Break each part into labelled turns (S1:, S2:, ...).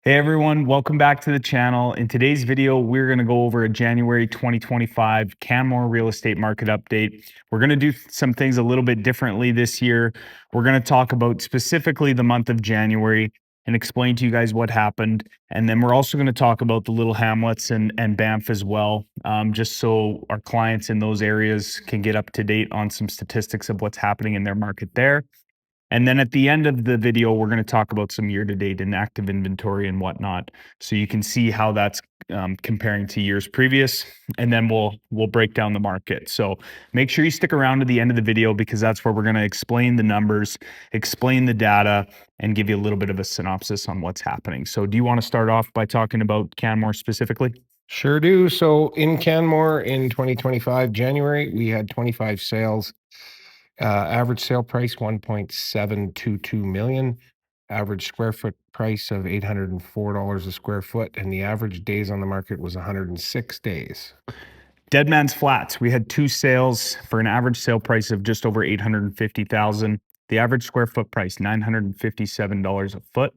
S1: Hey everyone, welcome back to the channel. In today's video, we're going to go over a January 2025 Canmore real estate market update. We're going to do some things a little bit differently this year. We're going to talk about specifically the month of January and explain to you guys what happened. And then we're also going to talk about the little hamlets and Banff as well, just so our clients in those areas can get up to date on some statistics of what's happening in their market there. And then at the end of the video, we're going to talk about some year-to-date and active inventory and whatnot, so you can see how that's comparing to years previous. And then we'll break down the market. So make sure you stick around to the end of the video because that's where we're going to explain the numbers, explain the data, and give you a little bit of a synopsis on what's happening. So do you want to start off by talking about Canmore specifically?
S2: Sure do. So in Canmore in 2025, January, we had 25 sales. Average sale price 1.722 million. Average square foot price of $804 a square foot, and the average days on the market was 106 days.
S1: Dead Man's Flats. We had 2 sales for an average sale price of just over $850,000. The average square foot price $957 a foot,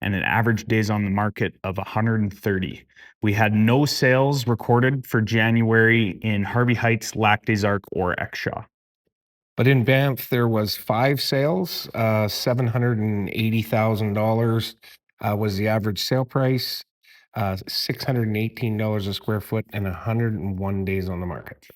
S1: and an average days on the market of 130. We had no sales recorded for January in Harvey Heights, Lac des Arcs, or Exshaw.
S2: But in Banff, there was 5 sales. $780,000 was the average sale price. $618 a square foot, and 101 days on the market.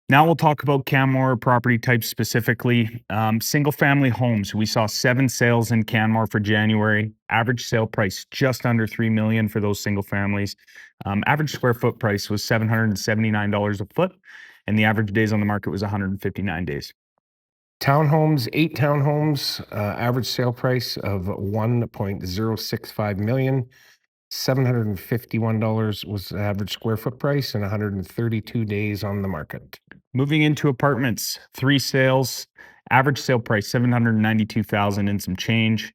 S1: Now we'll talk about Canmore property types specifically. Single family homes. We saw 7 sales in Canmore for January. Average sale price just under $3 million for those single families. Average square foot price was $779 a foot, and the average days on the market was 159 days.
S2: Townhomes, 8 townhomes, average sale price of $1.065 million. $751 was the average square foot price, and 132 days on the market.
S1: Moving into apartments, 3 sales, average sale price $792,000 and some change.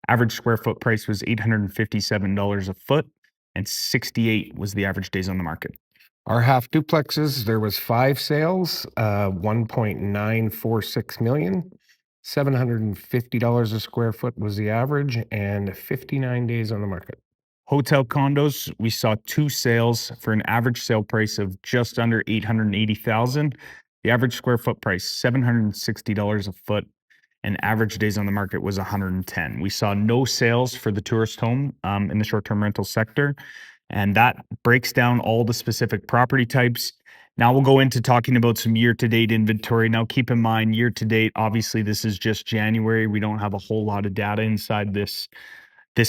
S1: Average square foot price was $857 a foot, and 68 was the average days on the market.
S2: Our half duplexes, there was 5 sales, $1.946 million. $750 a square foot was the average, and 59 days on the market.
S1: Hotel condos, we saw 2 sales for an average sale price of just under $880,000. The average square foot price $760 a foot, and average days on the market was 110. We saw no sales for the tourist home in the short-term rental sector, and that breaks down all the specific property types. Now we'll go into talking about some year-to-date inventory. Now keep in mind, year-to-date, obviously this is just January. We don't have a whole lot of data inside this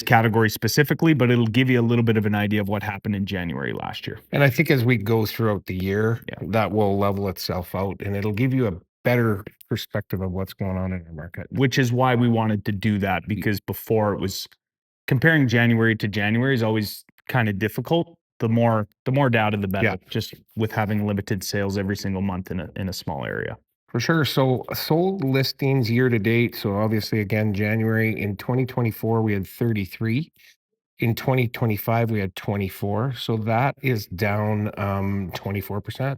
S1: category specifically, but it'll give you a little bit of an idea of what happened in January last year.
S2: And I think as we go throughout the year, that will level itself out, and it'll give you a better perspective of what's going on in the market.
S1: Which is why we wanted to do that, because before it was comparing January to January is always kind of difficult. The more data, the better. Just with having limited sales every single month in a small area.
S2: For sure. So sold listings year to date. So obviously, again, January in 2024, we had 33. In 2025, we had 24. So that is down 24%.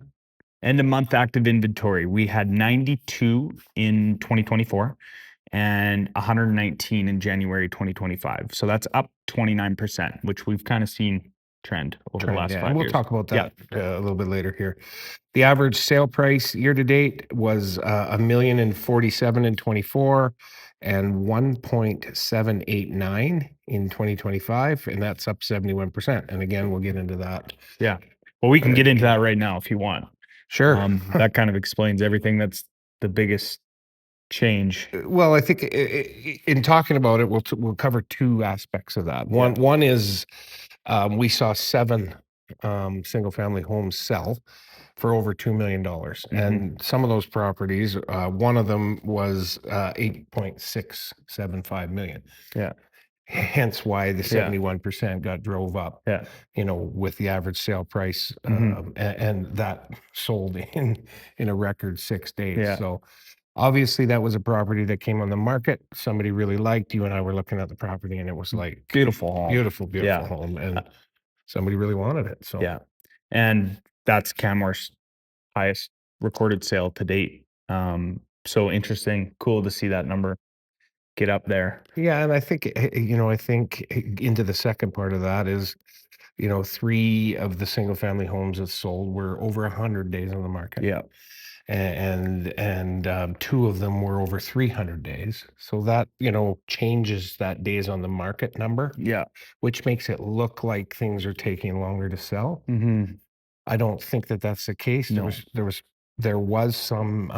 S1: End of month active inventory. We had 92 in 2024 and 119 in January 2025. So that's up 29%, which we've kind of seen trend over the last 5 years.
S2: We'll talk about that a little bit later here. The average sale price year to date was $1,047,000 in 24 and 1.789 in 2025, and that's up 71%. And again, we'll get into that.
S1: Yeah. Well, we can get into that right now if you want.
S2: Sure.
S1: That kind of explains everything. That's the biggest change.
S2: Well, I think in talking about it, we'll cover 2 aspects of that. One is we saw 7 single family homes sell for over $2 million. And some of those properties, one of them was 8.675 million.
S1: Yeah.
S2: Hence why the 71% got drove up, with the average sale price, and that sold in a record 6 days.
S1: Yeah.
S2: So obviously that was a property that came on the market. Somebody really liked. You and I were looking at the property, and it was like
S1: beautiful home,
S2: beautiful home, and somebody really wanted it. So
S1: and that's Canmore's highest recorded sale to date. So interesting, cool to see that number. get up there.
S2: Yeah, and I think, I think into the second part of that is, 3 of the single family homes that sold were over 100 days on the market.
S1: Yeah.
S2: And 2 of them were over 300 days. So that, changes that days on the market number,
S1: Yeah.
S2: which makes it look like things are taking longer to sell.
S1: Mhm.
S2: I don't think that that's the case. There
S1: No.
S2: was there was there was some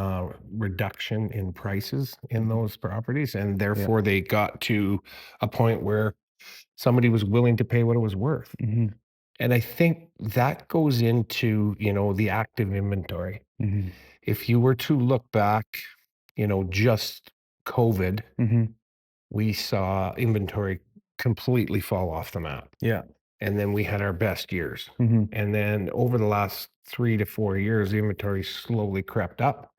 S2: reduction in prices in
S1: Mhm.
S2: those properties, and
S1: Yeah.
S2: therefore they got to a point where somebody was willing to pay what it was worth.
S1: Mhm.
S2: And I think that goes into, the active inventory.
S1: Mhm.
S2: If you were to look back, just COVID,
S1: Mhm.
S2: we saw inventory completely fall off the map.
S1: Yeah.
S2: And then we had our best years.
S1: Mhm.
S2: And then over the last 3 to 4 years, the inventory slowly crept up.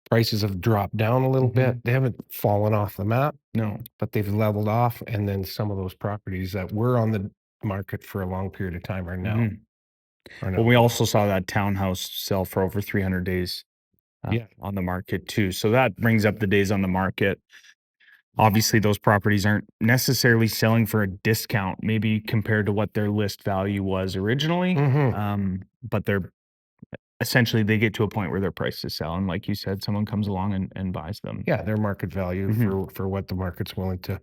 S2: Prices have dropped down a little bit.
S1: Mhm.
S2: They haven't fallen off the map,
S1: No.
S2: but they've leveled off. And then some of those properties that were on the market for a long period of time are now
S1: Mhm.
S2: are
S1: Well,
S2: now
S1: we
S2: gone.
S1: also saw that townhouse sell for over 300 days
S2: Yeah.
S1: on the market too. So that brings up the days on the market. Obviously, those properties aren't necessarily selling for a discount, maybe compared to what their list value was originally.
S2: Hmm.
S1: But they're essentially they get to a point where their price is selling. Like you said, someone comes along and buys them.
S2: Yeah, their market value
S1: Mhm.
S2: for what the market's willing to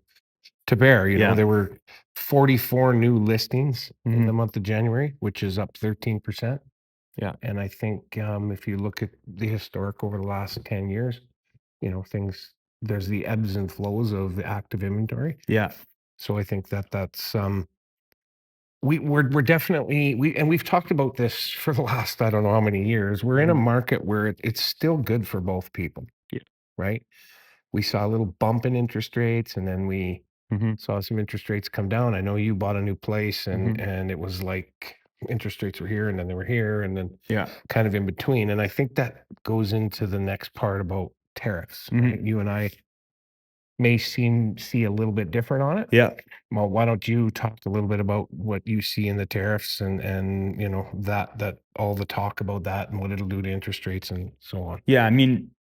S2: bear.
S1: Yeah.
S2: There were 44 new listings in the
S1: Mhm.
S2: month of January, which is up 13%.
S1: Yeah.
S2: And I think, if you look at the historic over the last 10 years, things there's the ebbs and flows of the active inventory.
S1: Yeah.
S2: So I think that that's, we're definitely we've talked about this for the last, I don't know how many years. We're in a
S1: Mhm.
S2: market where it's still good for both people,
S1: Yeah.
S2: right? We saw a little bump in interest rates, and then we
S1: Mhm.
S2: saw some interest rates come down. I know you bought a new place, and
S1: Mhm.
S2: it was like interest rates were here and then they were here and then
S1: Yeah.
S2: kind of in between. And I think that goes into the next part about tariffs, right?
S1: Mhm.
S2: You and I may see a little bit different on it.
S1: Yeah.
S2: Well, why don't you talk a little bit about what you see in the tariffs, and that all the talk about that and what it'll do to interest rates and so on.
S1: Yeah. I mean,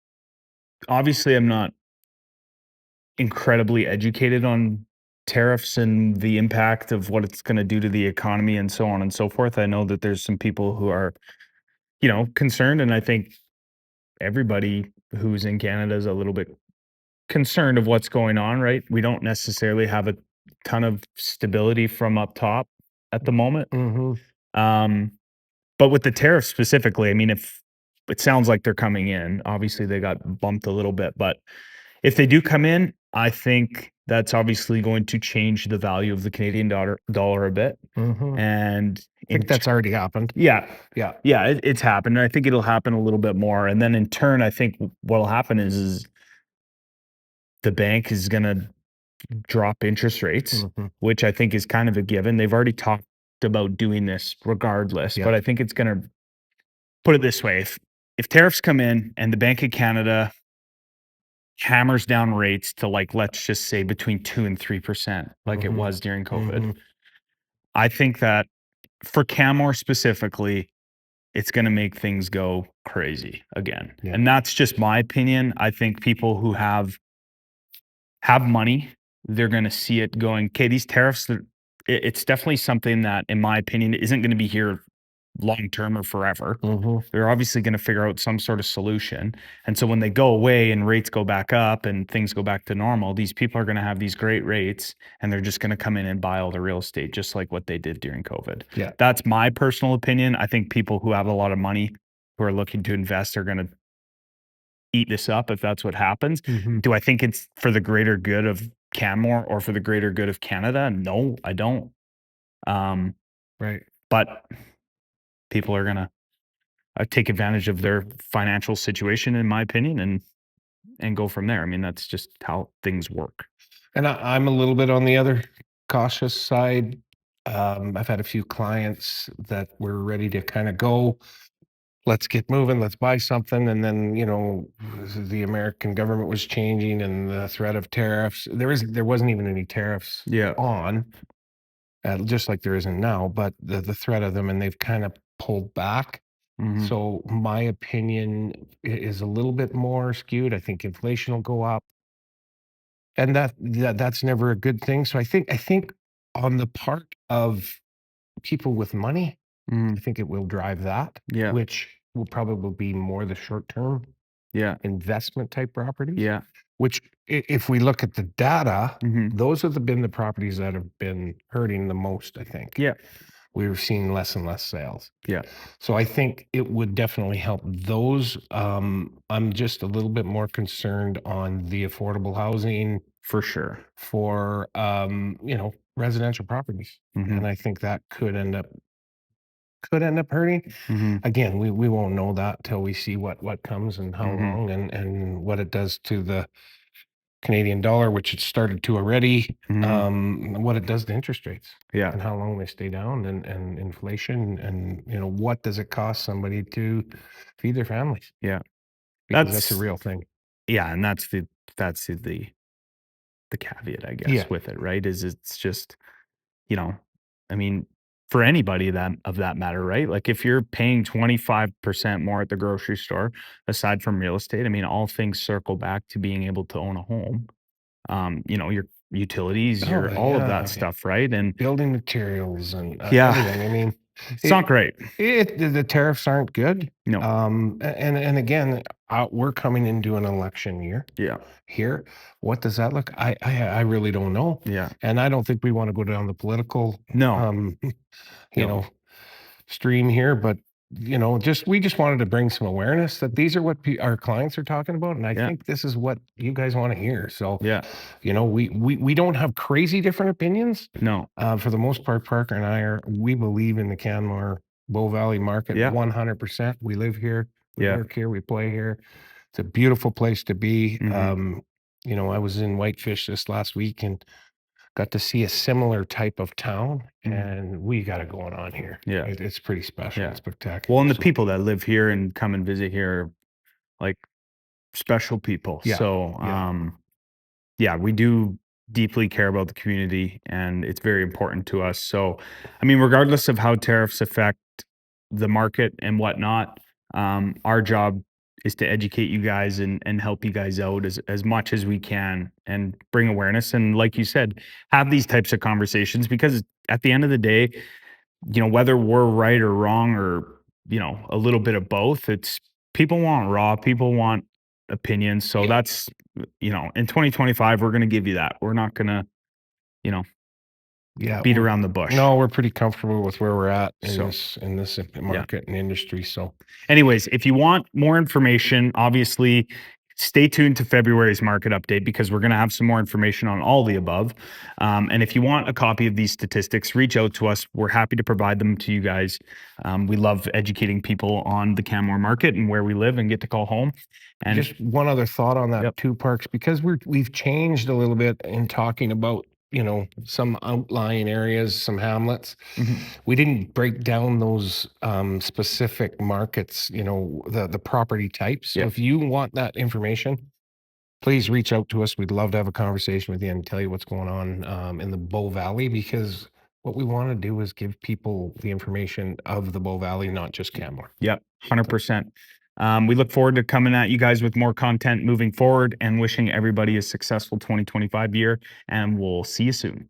S1: obviously, I'm not incredibly educated on tariffs and the impact of what it's going to do to the economy and so on and so forth. I know that there's some people who are, concerned, and I think everybody who's in Canada is a little bit concerned of what's going on, right? We don't necessarily have a ton of stability from up top at the moment.
S2: Mm-hmm.
S1: Um, but with the tariffs specifically, I mean, if it sounds like they're coming in, obviously they got bumped a little bit, but if they do come in, I think that's obviously going to change the value of the Canadian dollar a bit.
S2: Mm-hmm. I
S1: And
S2: think
S1: in
S2: that's already happened.
S1: yeah,
S2: Yeah.
S1: yeah, it's happened. I think it'll happen a little bit more. And then in turn, I think what'll happen is the bank is gonna drop interest rates,
S2: Mm-hmm.
S1: which I think is kind of a given. They've already talked about doing this regardless,
S2: Yeah.
S1: but I think it's gonna put it this way. If tariffs come in and the Bank of Canada hammers down rates to, like, let's just say between 2 and 3% like it
S2: Mm-hmm.
S1: was during COVID,
S2: Mm-hmm.
S1: I think that for Canmore specifically, it's gonna make things go crazy again.
S2: Yeah.
S1: And that's just my opinion. I think people who have money, they're gonna see it going, "Okay, these tariffs, it's definitely something that, in my opinion, isn't gonna be here long term or forever."
S2: Mm-hmm.
S1: They're obviously gonna figure out some sort of solution. And so when they go away and rates go back up and things go back to normal, these people are gonna have these great rates, and they're just gonna come in and buy all the real estate just like what they did during COVID.
S2: Yeah.
S1: That's my personal opinion. I think people who have a lot of money who are looking to invest are gonna eat this up if that's what happens.
S2: Mm-hmm.
S1: Do I think it's for the greater good of Canmore or for the greater good of Canada? No, I don't. Um,
S2: Right.
S1: but people are gonna take advantage of their financial situation, in my opinion, and go from there. I mean, that's just how things work.
S2: And I'm a little bit on the other cautious side. I've had a few clients that were ready to kind of go. Let's get moving. Let's buy something. And then, the American government was changing, and the threat of tariffs. There wasn't even any tariffs
S1: Yeah.
S2: on, just like there isn't now. But the threat of them, and they've kind of pulled back.
S1: Hmm.
S2: So my opinion is a little bit more skewed. I think inflation will go up. and that's never a good thing. So I think on the part of people with money, I
S1: Mhm.
S2: think it will drive that,
S1: Yeah.
S2: which will probably be more the short term
S1: Yeah.
S2: investment type properties,
S1: Yeah.
S2: which if we look at the data,
S1: Mhm.
S2: those have been the properties that have been hurting the most, I think.
S1: Yeah.
S2: We've seen less and less sales.
S1: Yeah.
S2: So I think it would definitely help those. I'm just a little bit more concerned on the affordable housing
S1: For sure.
S2: for residential properties. And
S1: Mhm.
S2: I think that could end up hurting.
S1: Mhm.
S2: Again, we won't know that till we see what comes and how
S1: Mhm.
S2: long and what it does to the Canadian dollar, which it started to already,
S1: Mhm.
S2: what it does to interest rates
S1: Yeah.
S2: and how long they stay down and inflation and what does it cost somebody to feed their families?
S1: Yeah.
S2: Because that's a
S1: That's
S2: real thing.
S1: yeah, and that's the caveat, I guess,
S2: Yeah.
S1: with it, right? Is it's just, you know, I mean, for anybody that of that matter, right? Like if you're paying 25% more at the grocery store, aside from real estate, I mean, all things circle back to being able to own a home. Your utilities,
S2: Oh,
S1: your all of that
S2: yeah.
S1: stuff, right? And
S2: Building materials and
S1: yeah,
S2: everything. I mean,
S1: it's not
S2: it,
S1: great.
S2: the tariffs aren't good.
S1: No.
S2: And again, we're coming into an election year
S1: Yeah.
S2: here. What does that look? I really don't know,
S1: Yeah.
S2: and I don't think we want to go down the political,
S1: No.
S2: um, you
S1: No.
S2: know, stream here. But just we just wanted to bring some awareness that these are what our clients are talking about, and I
S1: Yeah.
S2: think this is what you guys want to hear. So,
S1: Yeah.
S2: we don't have crazy different opinions.
S1: No.
S2: For the most part, Parker and we believe in the Canmore Bow Valley market
S1: Yeah.
S2: 100%. We live here, we
S1: Yeah.
S2: work here, we play here. It's a beautiful place to be.
S1: Mhm.
S2: I was in Whitefish this last week and got to see a similar type of town,
S1: Mhm.
S2: and we got it going on here.
S1: Yeah.
S2: It's pretty special and
S1: Yeah. Well,
S2: spectacular.
S1: and the
S2: So,
S1: people that live here and come and visit here are like special people.
S2: yeah,
S1: So,
S2: yeah.
S1: yeah, we do deeply care about the community and it's very important to us. So, I mean, regardless of how tariffs affect the market and whatnot, our job is to educate you guys and help you guys out as much as we can and bring awareness. And like you said, have these types of conversations because at the end of the day, whether we're right or wrong or, a little bit of both, it's people want raw, people want opinions. So
S2: Yeah.
S1: that's, in 2025, we're going to give you that. We're not going to, you know,
S2: Yeah,
S1: beat around the bush.
S2: no, we're pretty comfortable with where we're at in
S1: So,
S2: this
S1: yeah.
S2: market and industry. So
S1: Anyways, if you want more information, obviously stay tuned to February's market update because we're going to have some more information on all the above. And if you want a copy of these statistics, reach out to us. We're happy to provide them to you guys. We love educating people on the Canmore market and where we live and get to call home. And
S2: just one other thought on that
S1: yep.
S2: too, Parks, because we've changed a little bit in talking about some outlying areas, some hamlets.
S1: Mhm.
S2: We didn't break down those specific markets, the property types. So
S1: Yeah.
S2: if you want that information, please reach out to us. We'd love to have a conversation with you and tell you what's going on in the Bow Valley, because what we want to do is give people the information of the Bow Valley, not just Canmore.
S1: Yep. 100%. We look forward to coming at you guys with more content moving forward and wishing everybody a successful 2025 year. And we'll see you soon.